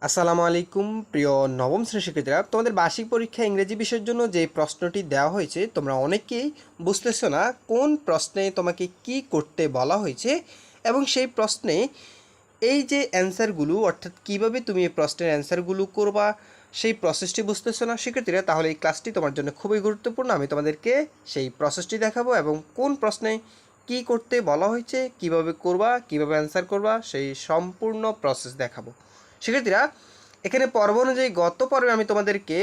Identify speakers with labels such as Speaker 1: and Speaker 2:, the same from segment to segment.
Speaker 1: আসসালামু আলাইকুম প্রিয় নবম শ্রেণীর শিক্ষার্থীরা, তোমাদের বার্ষিক পরীক্ষা ইংরেজি বিষয়ের জন্য যে প্রশ্নটি দেওয়া হয়েছে তোমরা অনেকেই বুঝতেছো না কোন প্রশ্নে তোমাকে কি করতে বলা হয়েছে এবং সেই প্রশ্নে এই যে অ্যান্সারগুলো অর্থাৎ কিভাবে তুমি এই প্রশ্নের অ্যান্সারগুলো করবা সেই প্রসেসটি বুঝতেছো না শিক্ষার্থীরা, তাহলে এই ক্লাসটি তোমার জন্য খুবই গুরুত্বপূর্ণ। আমি তোমাদেরকে সেই প্রসেসটি দেখাবো এবং কোন প্রশ্নে কি করতে বলা হয়েছে, কিভাবে করবা, কিভাবে অ্যান্সার করবা সেই সম্পূর্ণ প্রসেস দেখাবো শিক্ষার্থীরা। এখানে পর্ব অনুযায়ী গত পর্বে আমি তোমাদেরকে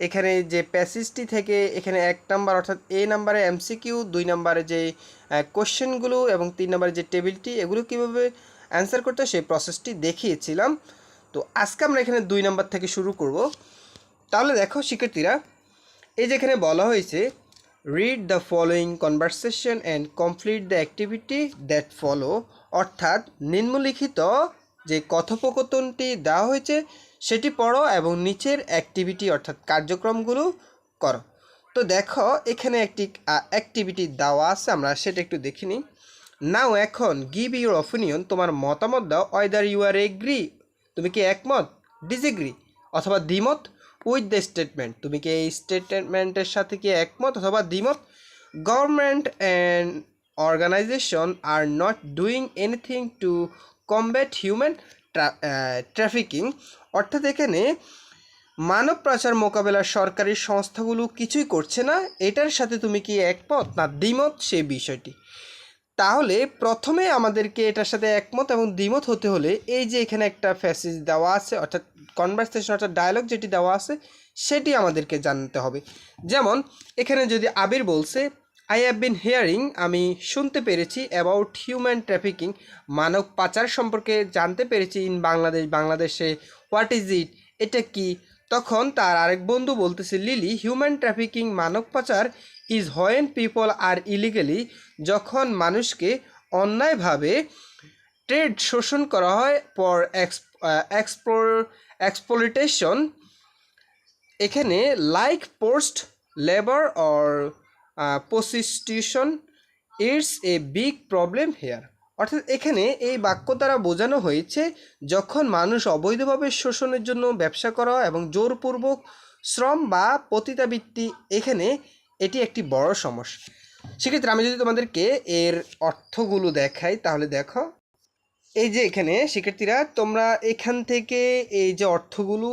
Speaker 1: এখানে যে প্যাসেজটি থেকে এখানে 1 নাম্বার অর্থাৎ এ নাম্বারে এমসিকিউ, 2 নাম্বারে যে কোশ্চেনগুলো এবং 3 নাম্বারে যে টেবিলটি এগুলো কীভাবে অ্যান্সার করতে সেই প্রসেসটি দেখিয়েছিলাম। তো আজকে আমরা এখানে 2 নাম্বার থেকে শুরু করব। তাহলে দেখো শিক্ষার্থীরা, এই যে এখানে বলা হয়েছে read the following conversation and complete the activity that follow, অর্থাৎ নিম্নলিখিত যে কথোপকথনটি দেওয়া হয়েছে সেটি পড়ো এবং নিচের অ্যাক্টিভিটি অর্থাৎ কার্যক্রমগুলো করো। তো দেখো এখানে একটি অ্যাক্টিভিটি দেওয়া আছে, আমরা সেটা একটু দেখে নিই। নাও এখন গিভ ইউর অপিনিয়ন, তোমার মতামত দাও। ওয়েদার ইউ আর এগ্রি, তুমি কি একমত, ডিসএগ্রি অথবা দ্বিমত, উইথ দ্য স্টেটমেন্ট, তুমি কি এই স্টেটমেন্টের সাথে কি একমত অথবা দ্বিমত। Government and organisation are not doing anything to combat human trafficking, অর্থাৎ এখানে মানব পাচার মোকাবেলার সরকারি সংস্থাগুলো কিছুই করছে না, এটার সাথে তুমি কি একমত না দ্বিমত সেই বিষয়টি। তাহলে প্রথমে আমাদেরকে এটার সাথে একমত এবং দ্বিমত হতে হলে এই যে এখানে একটা প্যাসেজ দেওয়া আছে অর্থাৎ কনভারসেশন অর্থাৎ ডায়লগ যেটি দেওয়া আছে সেটি আমাদেরকে জানতে হবে। যেমন এখানে যদি আবির বলছে আই হ্যাভ বিন হিয়ারিং, আমি শুনতে পেরেছি, অ্যাবাউট হিউম্যান ট্রাফিকিং, মানব পাচার সম্পর্কে জানতে পেরেছি, ইন বাংলাদেশে হোয়াট ইজ ইট, এটা কি। তখন তার আরেক বন্ধু বলতেছে লিলি, হিউম্যান ট্রাফিকিং মানব পাচার is when people are illegally, যখন মানুষকে অন্যায়ভাবে ট্রেড শোষণ করা হয়, পর এক্সপ্লয়টেশন, এখানে like post labour or prostitution, it's a big problem here. অর্থাৎ এখানে এই বাক্য দ্বারা বোঝানো হয়েছে যখন মানুষ অবৈধভাবে শোষণের জন্য ব্যবসা করা এবং জোরপূর্বক শ্রম বা পতিতাবৃত্তি, এখানে এটি একটি বড় সমস্যা। সেক্ষেত্রে আমি যদি তোমাদেরকে এর অর্থগুলো দেখাই তাহলে দেখো এই যে এখানে শিক্ষার্থীরা তোমরা এখান থেকে এই যে অর্থগুলো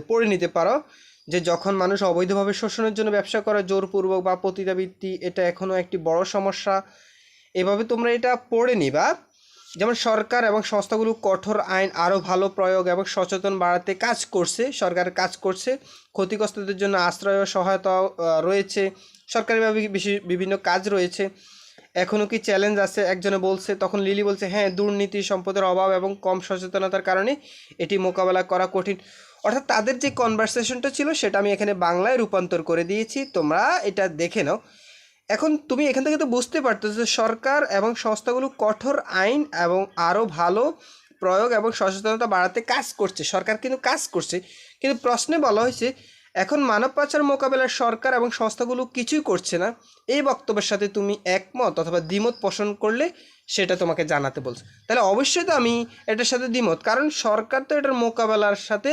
Speaker 1: পড়ে নিতে পারো যে যখন মানুষ অবৈধভাবে শোষণের জন্য ব্যবসা করে জোরপূর্বক বা পতিতাবৃত্তি, এটা এখনও একটি বড় সমস্যা। এভাবে তোমরা এটা পড়ে নিবা। যেমন সরকার এবং সংস্থাগুলো কঠোর আইন আরও ভালো প্রয়োগ এবং সচেতন বাড়াতে কাজ করছে, সরকার কাজ করছে। ক্ষতিগ্রস্তদের জন্য আশ্রয় ও সহায়তা রয়েছে, সরকারিভাবে বিভিন্ন কাজ রয়েছে। এখনও কি চ্যালেঞ্জ আছে একজনে বলছে, তখন লিলি বলছে হ্যাঁ, দুর্নীতি, সম্পদের অভাব এবং কম সচেতনতার কারণে এটি মোকাবেলা করা কঠিন। অর্থাৎ তাদের যে কনভারসেশনটা ছিল সেটা আমি এখানে বাংলায় রূপান্তর করে দিয়েছি, তোমরা এটা দেখে নাও। এখন তুমি এখান থেকে তো বুঝতে পারতেছো যে সরকার এবং সংস্থাগুলো কঠোর আইন এবং আরও ভালো প্রয়োগ এবং সচেতনতা বাড়াতে কাজ করছে, সরকার কিন্তু কাজ করছে। কিন্তু প্রশ্নে বলা হয়েছে এখন মানব পাচার মোকাবেলার সরকার এবং সংস্থাগুলো কিছুই করছে না। এই বক্তব্যের সাথে তুমি একমত অথবা দ্বিমত পোষণ করলে সেটা তোমাকে জানাতে বলছে। তাহলে অবশ্যই তো আমি এটার সাথে দ্বিমত, কারণ সরকার তো এটার মোকাবেলার সাথে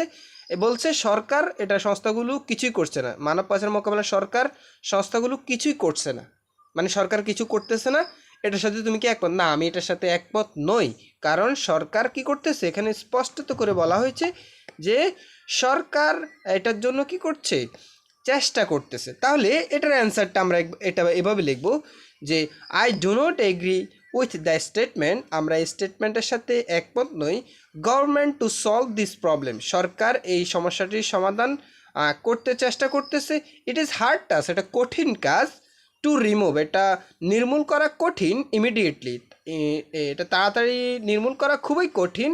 Speaker 1: বলছে, সরকার এটা সংস্থাগুলো কিছুই করছে না, মানব পাচার মোকাবেলা সরকার সংস্থাগুলো কিছুই করছে না, মানে সরকার কিছু করতেছে না। এটার সাথে তুমি কি একমত? না, আমি এটার সাথে একমত নই, কারণ সরকার কি করতেছে এখানে স্পষ্ট করে বলা হয়েছে যে সরকার এটার জন্য কি করছে, চেষ্টা করতেছে। তাহলে এটার অ্যান্সারটা আমরা এটা এভাবে লিখব যে I do not agree with the statement, আমরা এই স্টেটমেন্টের সাথে একমত নই। Government to solve this problem, সরকার এই সমস্যাটির সমাধান করতে চেষ্টা করতেছে। ইট ইজ হার্ড টাস্ক, এটা কঠিন কাজ। টু রিমুভ, এটা নির্মূল করা কঠিন। ইমিডিয়েটলি, এটা তাড়াতাড়ি নির্মূল করা খুবই কঠিন।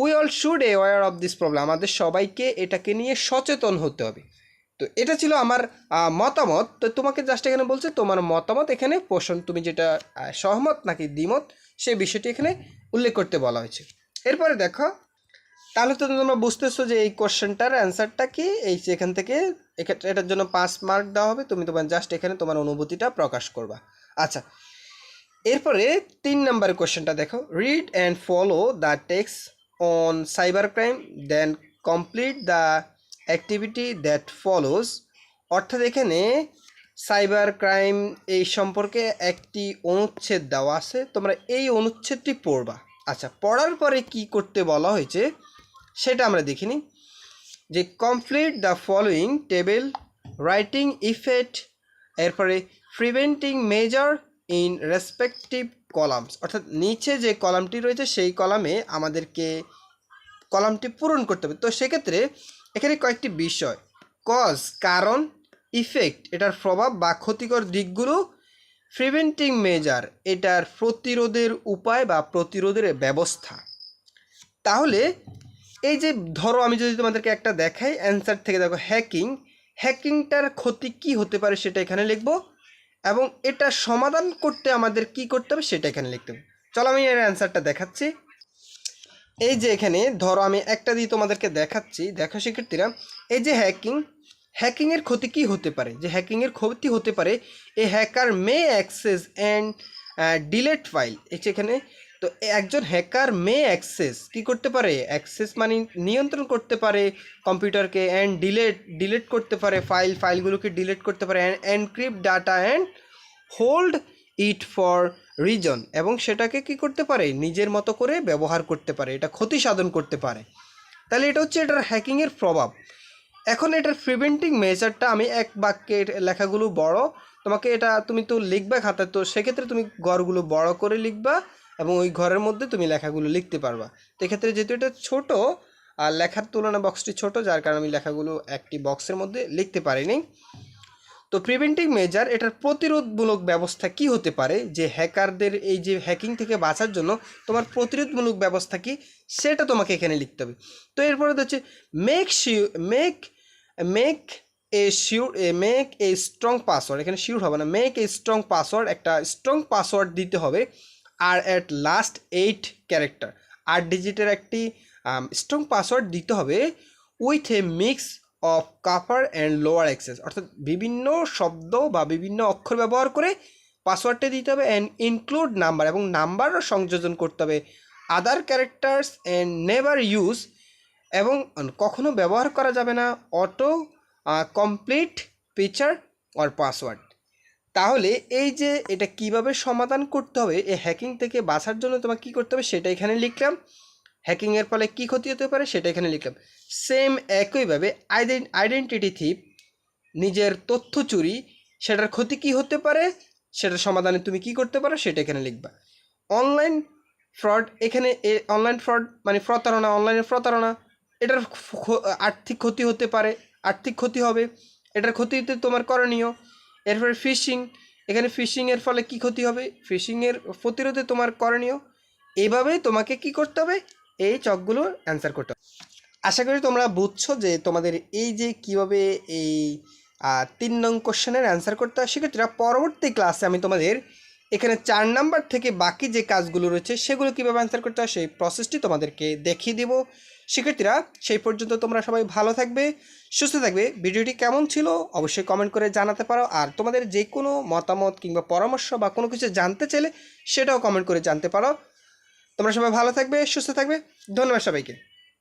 Speaker 1: We all should aware of this problem, আমাদের সবাইকে এটাকে নিয়ে সচেতন হতে হবে। তো এটা ছিল আমার মতামত। তো তোমাকে জাস্ট এখানে বলছে তোমার মতামত এখানে পোষণ, তুমি যেটা সহমত নাকি দ্বিমত সেই বিষয়টি এখানে উল্লেখ করতে বলা হয়েছে। এরপরে দেখো, তাহলে তো তোমরা বুঝতেছো যে এই কোশ্চেনটার অ্যান্সারটা কি। এই যে এখান থেকে এটার জন্য 5 মার্ক দেওয়া হবে, তুমি তোমার জাস্ট এখানে তোমার অনুভূতিটা প্রকাশ করবা। আচ্ছা, এরপরে 3 নম্বরের কোশ্চেনটা দেখো, read and follow the text on cybercrime, then complete the activity that follows. অর্থাৎ এখানে সাইবার ক্রাইম এই সম্পর্কে একটি অনুচ্ছেদ দেওয়া আছে, তোমরা এই অনুচ্ছেদটি পড়বা। আচ্ছা, পড়ার পরে কি করতে বলা হয়েছে সেটা আমরা দেখিনি। যে complete the following table, writing effect, এরপরে preventing measure in respective columns, অর্থাৎ নিচে যে কলামটি রয়েছে সেই কলামে আমাদেরকে কলামটি পূরণ করতে হবে। তো সেক্ষেত্রে এখানে কয়েকটি বিষয়, কজ কারণ, ইফেক্ট এটার প্রভাব বা ক্ষতিকর দিকগুলো, প্রিভেন্টিং মেজার এটার প্রতিরোধের উপায় বা প্রতিরোধের ব্যবস্থা। তাহলে এই যে ধরো আমি যদি তোমাদেরকে একটা দেখাই অ্যান্সার থেকে, দেখো হ্যাকিংটার ক্ষতি কি হতে পারে সেটা এখানে লিখব, এবং এটা সমাধান করতে আমাদের কি করতে হবে সেটা এখানে লিখতে হবে। চলো আমি এর অ্যান্সারটা দেখাচ্ছি। এই যে এখানে ধরো আমি একটা দিয়ে তোমাদেরকে দেখাচ্ছি, দেখো শিক্ষার্থীরা, এই যে হ্যাকিংয়ের ক্ষতি কি হতে পারে, যে হ্যাকিংয়ের ক্ষতি হতে পারে a hacker may access and delete file. এখানে তো একজন হ্যাকার মে অ্যাক্সেস কী করতে পারে, অ্যাক্সেস মানে নিয়ন্ত্রণ করতে পারে কম্পিউটারকে, অ্যান্ড ডিলেট করতে পারে ফাইলগুলোকে ডিলেট করতে পারে, and encrypt data and hold it for reason, এবং সেটাকে কি করতে পারে নিজের মতো করে ব্যবহার করতে পারে, এটা ক্ষতি সাধন করতে পারে। তাহলে এটা হচ্ছে এটার হ্যাকিংয়ের প্রভাব। এখন এটার প্রিভেন্টিং মেজারটা আমি এক বাক্যের লেখাগুলো বড়, তোমাকে এটা তুমি তো লিখবা খাতা, তো সেক্ষেত্রে তুমি ঘরগুলো বড় করে লিখবা এবং ওই ঘরের মধ্যে তুমি লেখাগুলো লিখতে পারবা। তো এক্ষেত্রে যেহেতু এটা ছোট আর লেখার তুলনা বক্সটি ছোট, যার কারণে আমি লেখাগুলো একটি বক্সের মধ্যে লিখতে পারিনি। তো প্রিভেন্টিং মেজার এটার প্রতিরোধমূলক ব্যবস্থা কি হতে পারে, যে হ্যাকারদের এই যে হ্যাকিং থেকে বাঁচার জন্য তোমার প্রতিরোধমূলক ব্যবস্থা কি সেটা তোমাকে এখানে লিখতে হবে। তো এরপরে হচ্ছে মেক এ স্ট্রং পাসওয়ার্ড, এখানে শিওর হবে না, মেক এ স্ট্রং পাসওয়ার্ড, একটা স্ট্রং পাসওয়ার্ড দিতে হবে, আর অ্যাট লাস্ট 8 ক্যারেক্টার, 8 ডিজিটের একটি স্ট্রং পাসওয়ার্ড দিতে হবে, with a mix of upper and lower access, অর্থাৎ বিভিন্ন শব্দ বা বিভিন্ন অক্ষর ব্যবহার করে পাসওয়ার্ডটা দিতে হবে, অ্যান্ড ইনক্লুড নাম্বার, এবং নাম্বারও সংযোজন করতে হবে, আদার ক্যারেক্টার্স অ্যান্ড নেভার ইউজ, এবং কখনো ব্যবহার করা যাবে না auto complete picture or password. তাহলে এই যে এটা কিভাবে সমাধান করতে হবে, এই হ্যাকিং থেকে বাঁচার জন্য তোমাকে কী করতে হবে সেটা এখানে লিখলাম, হ্যাকিংয়ের ফলে কী ক্ষতি হতে পারে সেটা এখানে লিখলাম। সেম একইভাবে আইডেন্টিটি থিপ, নিজের তথ্য চুরি, সেটার ক্ষতি কী হতে পারে সেটার সমাধানে তুমি কী করতে পারো সেটা এখানে লিখবা। অনলাইন ফ্রড, এখানে অনলাইন ফ্রড মানে প্রতারণা, অনলাইনের প্রতারণা, এটার আর্থিক ক্ষতি হতে পারে, আর্থিক ক্ষতি হবে, এটার ক্ষতিতে তোমার করণীয়। এরপরে ফিশিং, এখানে ফিশিংয়ের ফলে কি ক্ষতি হবে, ফিশিংয়ের প্রতিরোধে তোমার করণীয়। এইভাবে তোমাকে কি করতে হবে, এই চকগুলোর অ্যান্সার করতে হবে। আশা করি তোমরা বুঝছো যে তোমাদের এই যে কীভাবে এই 3 নং কোশ্চেনের অ্যান্সার করতে হয়। শিক্ষার্থীরা পরবর্তী ক্লাসে আমি তোমাদের এখানে 4 নাম্বার থেকে বাকি যে কাজগুলো রয়েছে সেগুলো কীভাবে অ্যান্সার করতে হয় সেই প্রসেসটি তোমাদেরকে দেখিয়ে দেব। শিক্ষার্থীরা সেই পর্যন্ত তোমরা সবাই ভালো থাকবে, সুস্থ থাকবে। ভিডিওটি কেমন ছিল অবশ্যই কমেন্ট করে জানাতে পারো, আর তোমাদের যে কোনো মতামত কিংবা পরামর্শ বা কোনো কিছু জানতে চাইলে সেটাও কমেন্ট করে জানতে পারো। তোমরা সবাই ভালো থাকবে, সুস্থ থাকবে। ধন্যবাদ সবাইকে।